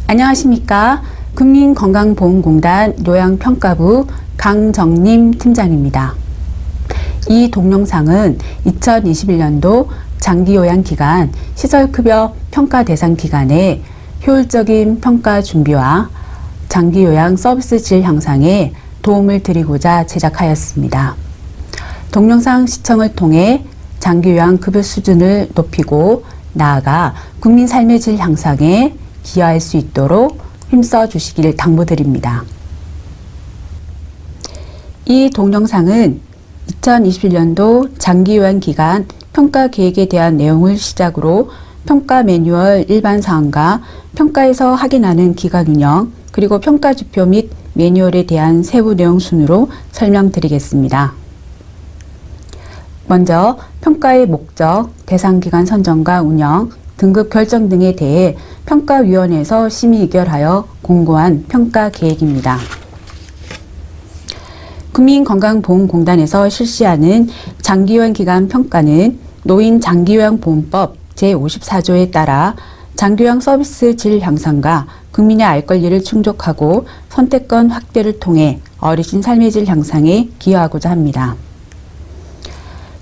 안녕하십니까. 국민건강보험공단 요양평가부 강정림 팀장입니다. 이 동영상은 2021년도 장기요양기간 시설급여 평가 대상 기간의 효율적인 평가 준비와 장기요양 서비스 질 향상에 도움을 드리고자 제작하였습니다. 동영상 시청을 통해 장기요양 급여 수준을 높이고 나아가 국민 삶의 질 향상에 기여할 수 있도록 힘써 주시길 당부드립니다. 이 동영상은 2021년도 장기요양기간 평가 계획에 대한 내용을 시작으로 평가 매뉴얼 일반 사항과 평가에서 확인하는 기간 운영, 그리고 평가지표 및 매뉴얼에 대한 세부 내용 순으로 설명드리겠습니다. 먼저 평가의 목적, 대상기간 선정과 운영, 등급 결정 등에 대해 평가위원회에서 심의 의결하여 공고한 평가 계획입니다. 국민건강보험공단에서 실시하는 장기요양기간 평가는 노인장기요양보험법 제54조에 따라 장기요양 서비스 질 향상과 국민의 알 권리를 충족하고 선택권 확대를 통해 어르신 삶의 질 향상에 기여하고자 합니다.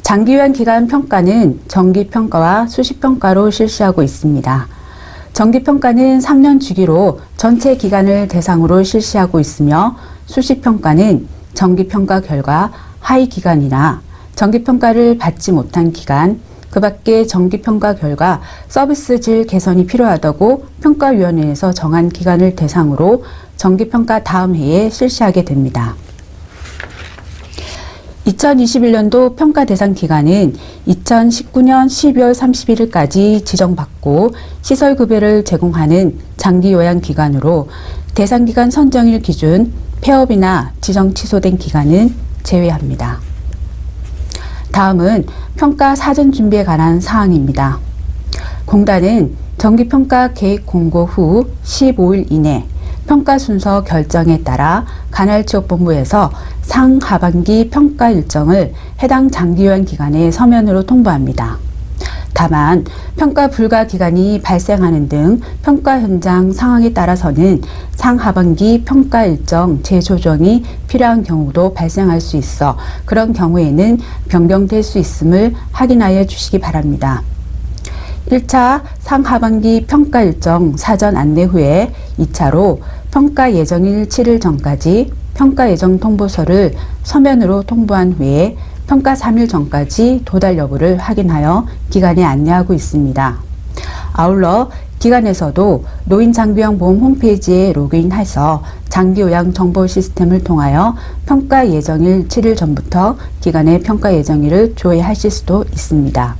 장기요양기간 평가는 정기평가와 수시평가로 실시하고 있습니다. 정기평가는 3년 주기로 전체 기간을 대상으로 실시하고 있으며 수시평가는 정기평가 결과 하위 기간이나 정기평가를 받지 못한 기간, 그 밖에 정기평가 결과 서비스 질 개선이 필요하다고 평가위원회에서 정한 기간을 대상으로 정기평가 다음 해에 실시하게 됩니다. 2021년도 평가 대상 기간은 2019년 12월 31일까지 지정받고 시설급여를 제공하는 장기요양기관으로 대상기간 선정일 기준 폐업이나 지정 취소된 기간은 제외합니다. 다음은 평가 사전 준비에 관한 사항입니다. 공단은 정기평가 계획 공고 후 15일 이내 평가 순서 결정에 따라 간헐지역본부에서 상하반기 평가 일정을 해당 장기요양기관에 서면으로 통보합니다. 다만 평가 불가 기간이 발생하는 등 평가 현장 상황에 따라서는 상하반기 평가 일정 재조정이 필요한 경우도 발생할 수 있어 그런 경우에는 변경될 수 있음을 확인하여 주시기 바랍니다. 1차 상하반기 평가 일정 사전 안내 후에 2차로 평가 예정일 7일 전까지 평가 예정 통보서를 서면으로 통보한 후에 평가 3일 전까지 도달 여부를 확인하여 기관에 안내하고 있습니다. 아울러 기관에서도 노인장기요양보험 홈페이지에 로그인해서 장기요양 정보 시스템을 통하여 평가 예정일 7일 전부터 기관의 평가 예정일을 조회하실 수도 있습니다.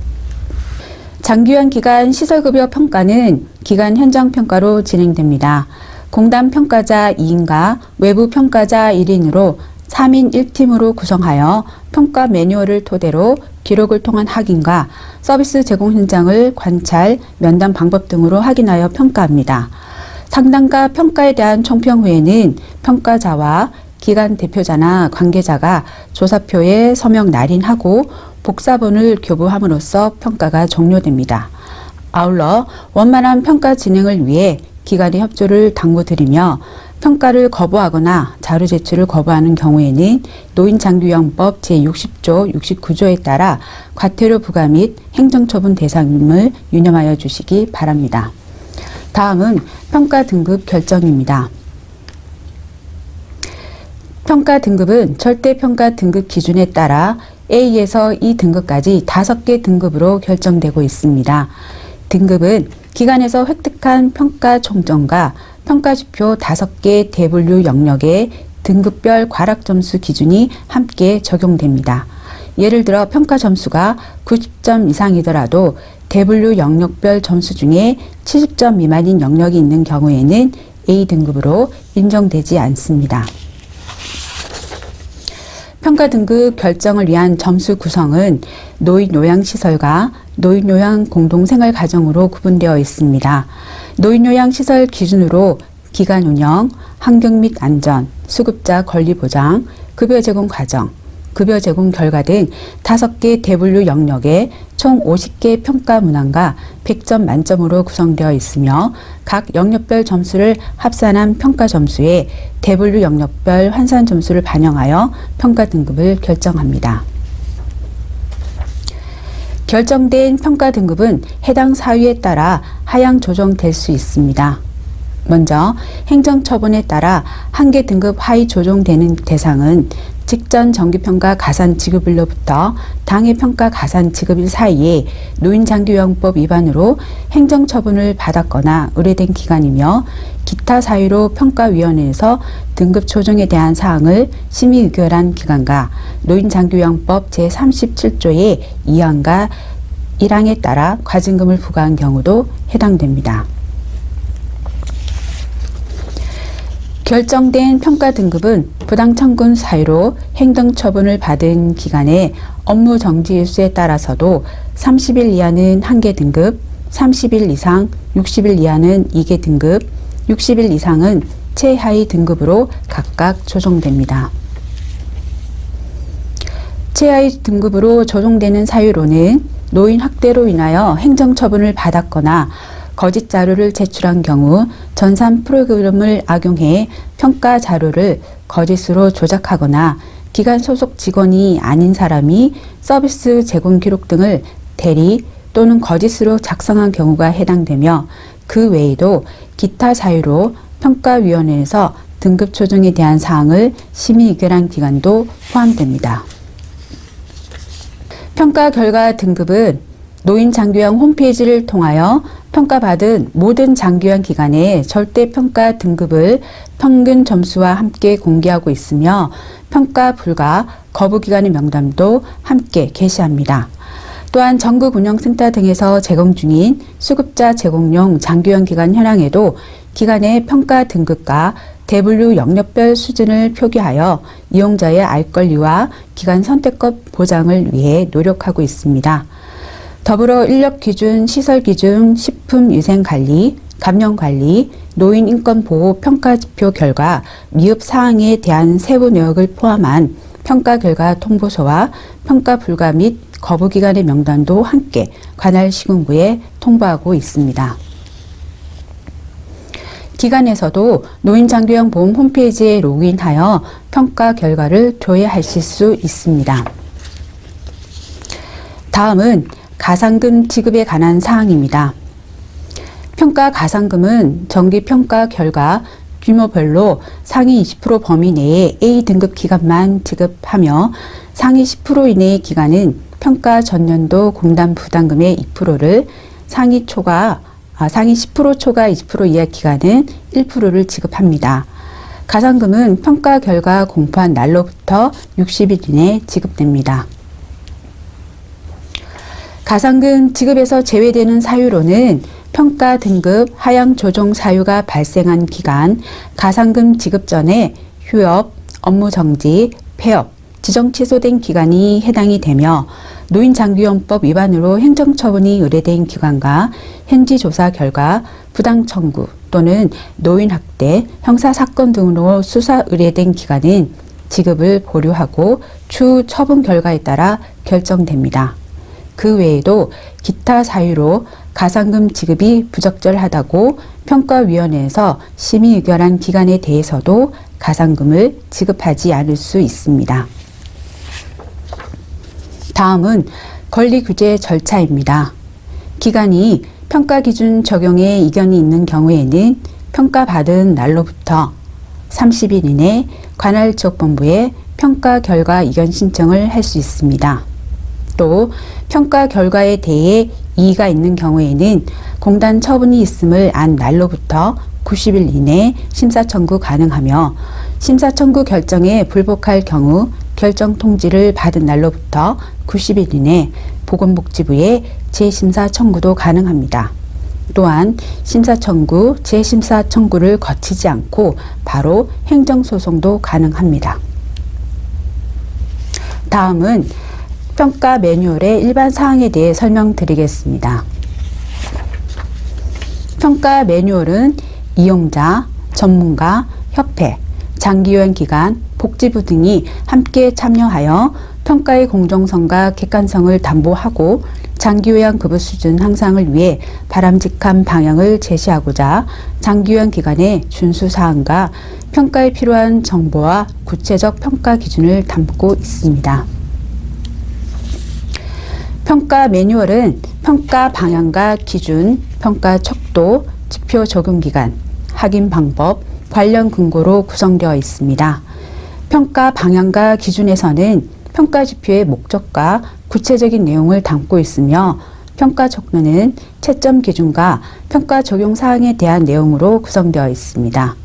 장기요양기간 시설급여 평가는 기관 현장평가로 진행됩니다. 공단 평가자 2인과 외부 평가자 1인으로 3인 1팀으로 구성하여 평가 매뉴얼을 토대로 기록을 통한 확인과 서비스 제공 현장을 관찰, 면담 방법 등으로 확인하여 평가합니다. 상담과 평가에 대한 총평 후에는 평가자와 기관 대표자나 관계자가 조사표에 서명 날인하고 복사본을 교부함으로써 평가가 종료됩니다. 아울러 원만한 평가 진행을 위해 기관의 협조를 당부드리며 평가를 거부하거나 자료 제출을 거부하는 경우에는 노인장기요양법 제60조, 69조에 따라 과태료 부과 및 행정처분 대상임을 유념하여 주시기 바랍니다. 다음은 평가 등급 결정입니다. 평가 등급은 절대평가 등급 기준에 따라 A에서 E 등급까지 5개 등급으로 결정되고 있습니다. 등급은 기관에서 획득한 평가 총점과 평가지표 5개 대분류 영역의 등급별 과락 점수 기준이 함께 적용됩니다. 예를 들어 평가 점수가 90점 이상이더라도 대분류 영역별 점수 중에 70점 미만인 영역이 있는 경우에는 A 등급으로 인정되지 않습니다. 평가 등급 결정을 위한 점수 구성은 노인요양시설과 노인요양 공동생활가정으로 구분되어 있습니다. 노인요양시설 기준으로 기간 운영, 환경 및 안전, 수급자 권리 보장, 급여 제공 과정, 급여 제공 결과 등 5개 대분류 영역에 총 50개 평가 문항과 100점 만점으로 구성되어 있으며 각 영역별 점수를 합산한 평가 점수에 대분류 영역별 환산 점수를 반영하여 평가 등급을 결정합니다. 결정된 평가 등급은 해당 사유에 따라 하향 조정될 수 있습니다. 먼저 행정처분에 따라 한 개 등급 하위 조정되는 대상은 직전 정기평가 가산 지급일로부터 당해 평가 가산 지급일 사이에 노인장기요양법 위반으로 행정처분을 받았거나 의뢰된 기간이며 기타 사유로 평가위원회에서 등급 조정에 대한 사항을 심의 의결한 기간과 노인장기요양법 제37조의 2항과 1항에 따라 과징금을 부과한 경우도 해당됩니다. 결정된 평가 등급은 부당 청구 사유로 행정처분을 받은 기간에 업무 정지 일수에 따라서도 30일 이하는 1개 등급, 30일 이상 60일 이하는 2개 등급, 60일 이상은 최하위 등급으로 각각 조정됩니다. 최하위 등급으로 조정되는 사유로는 노인 학대로 인하여 행정처분을 받았거나 거짓 자료를 제출한 경우 전산 프로그램을 악용해 평가 자료를 거짓으로 조작하거나 기관 소속 직원이 아닌 사람이 서비스 제공 기록 등을 대리 또는 거짓으로 작성한 경우가 해당되며 그 외에도 기타 사유로 평가위원회에서 등급 조정에 대한 사항을 심의 의결한 기간도 포함됩니다. 평가 결과 등급은 노인장기요양 홈페이지를 통하여 평가받은 모든 장기요양 기관의 절대평가 등급을 평균 점수와 함께 공개하고 있으며 평가 불가 거부 기관의 명단도 함께 게시합니다. 또한 전국운영센터 등에서 제공 중인 수급자 제공용 장기요양 기관 현황에도 기관의 평가 등급과 대분류 영역별 수준을 표기하여 이용자의 알 권리와 기관 선택권 보장을 위해 노력하고 있습니다. 더불어 인력기준, 시설기준, 식품위생관리, 감염관리, 노인인권보호 평가지표 결과 미흡 사항에 대한 세부 내역을 포함한 평가 결과 통보서와 평가 불가 및 거부기관의 명단도 함께 관할 시군구에 통보하고 있습니다. 기관에서도 노인장기요양보험 홈페이지에 로그인하여 평가 결과를 조회하실 수 있습니다. 다음은 가산금 지급에 관한 사항입니다. 평가 가산금은 정기평가 결과 규모별로 상위 20% 범위 내에 A등급 기간만 지급하며 상위 10% 이내의 기간은 평가 전년도 공단 부담금의 2%를 상위 10% 초과 20% 이하 기간은 1%를 지급합니다. 가산금은 평가 결과 공포한 날로부터 60일 이내 지급됩니다. 가산금 지급에서 제외되는 사유로는 평가 등급 하향 조정 사유가 발생한 기간, 가산금 지급 전에 휴업, 업무 정지, 폐업, 지정 취소된 기간이 해당이 되며 노인장기요양법 위반으로 행정처분이 의뢰된 기관과 현지 조사 결과 부당 청구 또는 노인학대, 형사사건 등으로 수사 의뢰된 기관은 지급을 보류하고 추후 처분 결과에 따라 결정됩니다. 그 외에도 기타 사유로 가산금 지급이 부적절하다고 평가위원회에서 심의 의결한 기간에 대해서도 가산금을 지급하지 않을 수 있습니다. 다음은 권리규제 절차입니다. 기관이 평가기준 적용에 이견이 있는 경우에는 평가받은 날로부터 30일 이내 관할 지역본부에 평가 결과 이견 신청을 할 수 있습니다. 또 평가 결과에 대해 이의가 있는 경우에는 공단 처분이 있음을 안 날로부터 90일 이내 심사 청구 가능하며 심사 청구 결정에 불복할 경우 결정 통지를 받은 날로부터 90일 이내 보건복지부에 재심사 청구도 가능합니다. 또한 심사 청구, 재심사 청구를 거치지 않고 바로 행정소송도 가능합니다. 다음은 평가 매뉴얼의 일반 사항에 대해 설명드리겠습니다. 평가 매뉴얼은 이용자, 전문가, 협회, 장기요양기관, 복지부 등이 함께 참여하여 평가의 공정성과 객관성을 담보하고 장기요양급여 수준 향상을 위해 바람직한 방향을 제시하고자 장기요양기관의 준수사항과 평가에 필요한 정보와 구체적 평가 기준을 담고 있습니다. 평가 매뉴얼은 평가 방향과 기준, 평가 척도, 지표 적용 기간, 확인 방법, 관련 근거로 구성되어 있습니다. 평가 방향과 기준에서는 평가 지표의 목적과 구체적인 내용을 담고 있으며 평가 척도는 채점 기준과 평가 적용 사항에 대한 내용으로 구성되어 있습니다.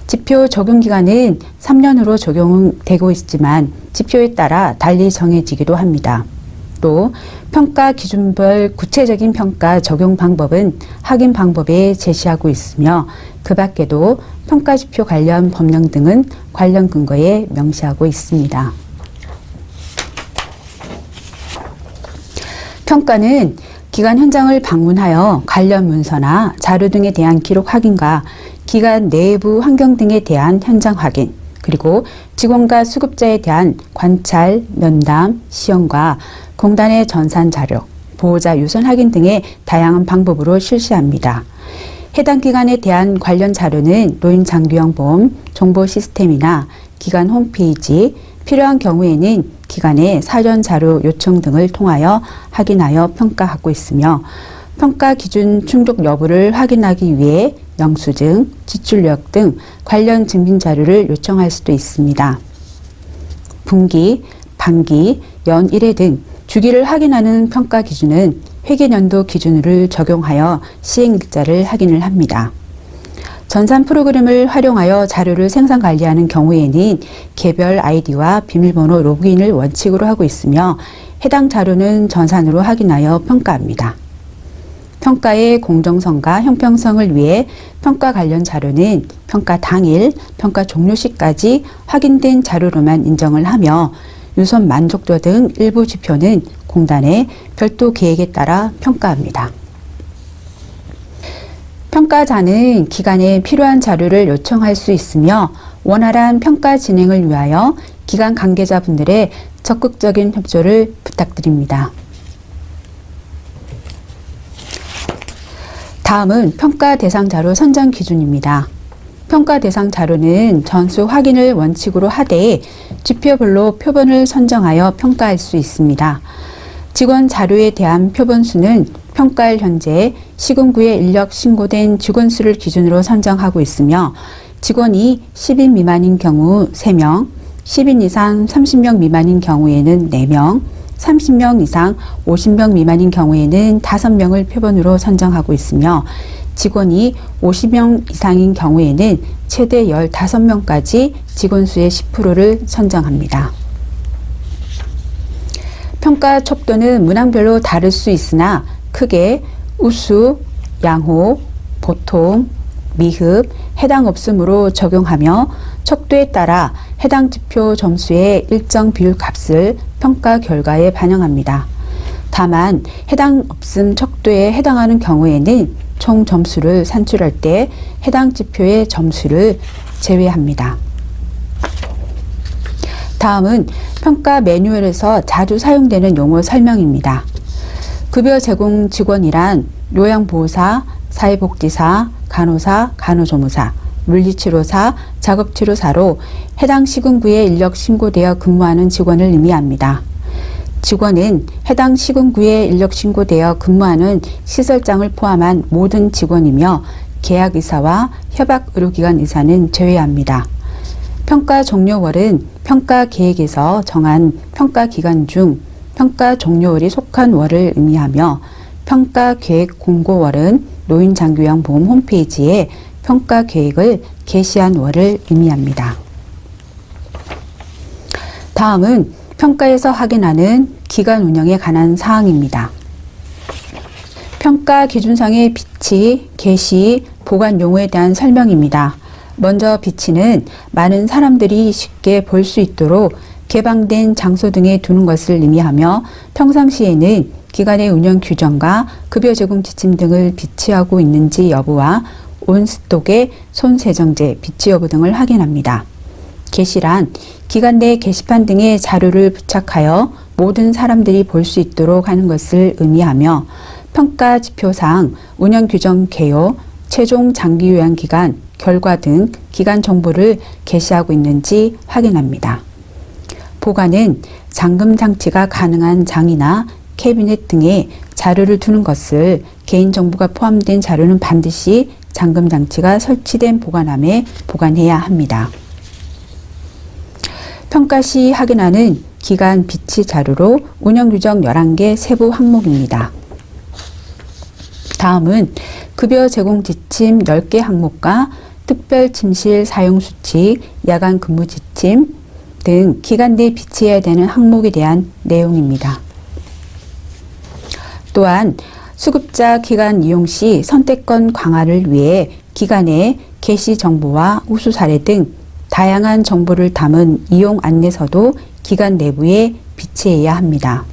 지표 적용 기간은 3년으로 적용되고 있지만 지표에 따라 달리 정해지기도 합니다. 또 평가 기준별 구체적인 평가 적용 방법은 확인 방법에 제시하고 있으며 그 밖에도 평가 지표 관련 법령 등은 관련 근거에 명시하고 있습니다. 평가는 기관 현장을 방문하여 관련 문서나 자료 등에 대한 기록 확인과 기관 내부 환경 등에 대한 현장 확인, 그리고 직원과 수급자에 대한 관찰, 면담, 시험과 공단의 전산 자료, 보호자 유선 확인 등의 다양한 방법으로 실시합니다. 해당 기관에 대한 관련 자료는 노인장기요양보험 정보 시스템이나 기관 홈페이지, 필요한 경우에는 기관의 사전 자료 요청 등을 통하여 확인하여 평가하고 있으며 평가 기준 충족 여부를 확인하기 위해 영수증, 지출 내역 등 관련 증빙 자료를 요청할 수도 있습니다. 분기, 반기, 연 1회 등 주기를 확인하는 평가 기준은 회계연도 기준을 적용하여 시행 일자를 확인을 합니다. 전산 프로그램을 활용하여 자료를 생산 관리하는 경우에는 개별 아이디와 비밀번호 로그인을 원칙으로 하고 있으며 해당 자료는 전산으로 확인하여 평가합니다. 평가의 공정성과 형평성을 위해 평가 관련 자료는 평가 당일, 평가 종료 시까지 확인된 자료로만 인정을 하며 유선 만족도 등 일부 지표는 공단의 별도 계획에 따라 평가합니다. 평가자는 기관에 필요한 자료를 요청할 수 있으며 원활한 평가 진행을 위하여 기관 관계자분들의 적극적인 협조를 부탁드립니다. 다음은 평가 대상 자료 선정 기준입니다. 평가 대상 자료는 전수 확인을 원칙으로 하되 지표별로 표본을 선정하여 평가할 수 있습니다. 직원 자료에 대한 표본 수는 평가일 현재 시군구에 인력 신고된 직원 수를 기준으로 선정하고 있으며 직원이 10인 미만인 경우 3명, 10인 이상 30명 미만인 경우에는 4명, 30명 이상 50명 미만인 경우에는 5명을 표본으로 선정하고 있으며 직원이 50명 이상인 경우에는 최대 15명까지 직원 수의 10%를 선정합니다. 평가 척도는 문항별로 다를 수 있으나 크게 우수, 양호, 보통, 미흡, 해당 없음으로 적용하며 척도에 따라 해당 지표 점수의 일정 비율 값을 평가 결과에 반영합니다. 다만 해당 없음 척도에 해당하는 경우에는 총 점수를 산출할 때 해당 지표의 점수를 제외합니다. 다음은 평가 매뉴얼에서 자주 사용되는 용어 설명입니다. 급여 제공 직원이란 요양보호사, 사회복지사, 간호사, 간호조무사, 물리치료사, 작업치료사로 해당 시군구에 인력 신고되어 근무하는 직원을 의미합니다. 직원은 해당 시군구에 인력 신고되어 근무하는 시설장을 포함한 모든 직원이며 계약의사와 협약의료기관 의사는 제외합니다. 평가 종료월은 평가 계획에서 정한 평가 기간 중 평가 종료월이 속한 월을 의미하며 평가 계획 공고월은 노인장기요양보험 홈페이지에 평가 계획을 게시한 월을 의미합니다. 다음은 평가에서 확인하는 기관 운영에 관한 사항입니다. 평가 기준상의 비치, 게시, 보관 용어에 대한 설명입니다. 먼저 비치는 많은 사람들이 쉽게 볼 수 있도록 개방된 장소 등에 두는 것을 의미하며 평상시에는 기관의 운영 규정과 급여 제공 지침 등을 비치하고 있는지 여부와 온스톡의 손세정제, 비치 여부 등을 확인합니다. 게시란 기관 내 게시판 등의 자료를 부착하여 모든 사람들이 볼 수 있도록 하는 것을 의미하며 평가 지표상 운영 규정 개요, 최종 장기 요양 기간, 결과 등 기간 정보를 게시하고 있는지 확인합니다. 보관은 잠금 장치가 가능한 장이나 캐비넷 등에 자료를 두는 것을 개인정보가 포함된 자료는 반드시 잠금 장치가 설치된 보관함에 보관해야 합니다. 평가 시 확인하는 기간 비치 자료로 운영 규정 11개 세부 항목입니다. 다음은 급여 제공 지침 10개 항목과 특별 침실 사용 수칙, 야간 근무 지침 등 기간 내 비치해야 되는 항목에 대한 내용입니다. 또한 수급자 기간 이용 시 선택권 강화를 위해 기간의 개시 정보와 우수 사례 등 다양한 정보를 담은 이용 안내서도 기간 내부에 비치해야 합니다.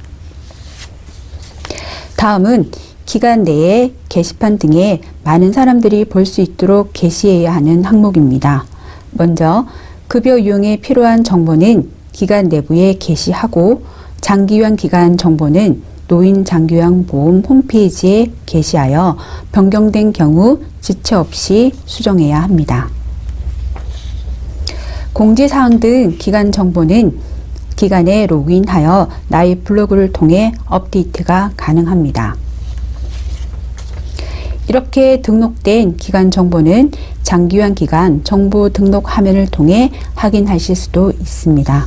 다음은 기간 내에 게시판 등에 많은 사람들이 볼 수 있도록 게시해야 하는 항목입니다. 먼저 급여 이용에 필요한 정보는 기간 내부에 게시하고 장기요양 기간 정보는 노인 장기요양보험 홈페이지에 게시하여 변경된 경우 지체 없이 수정해야 합니다. 공지사항 등 기간 정보는 기간에 로그인하여 나의 블로그를 통해 업데이트가 가능합니다. 이렇게 등록된 기간 정보는 장기요양 기간 정보 등록 화면을 통해 확인하실 수도 있습니다.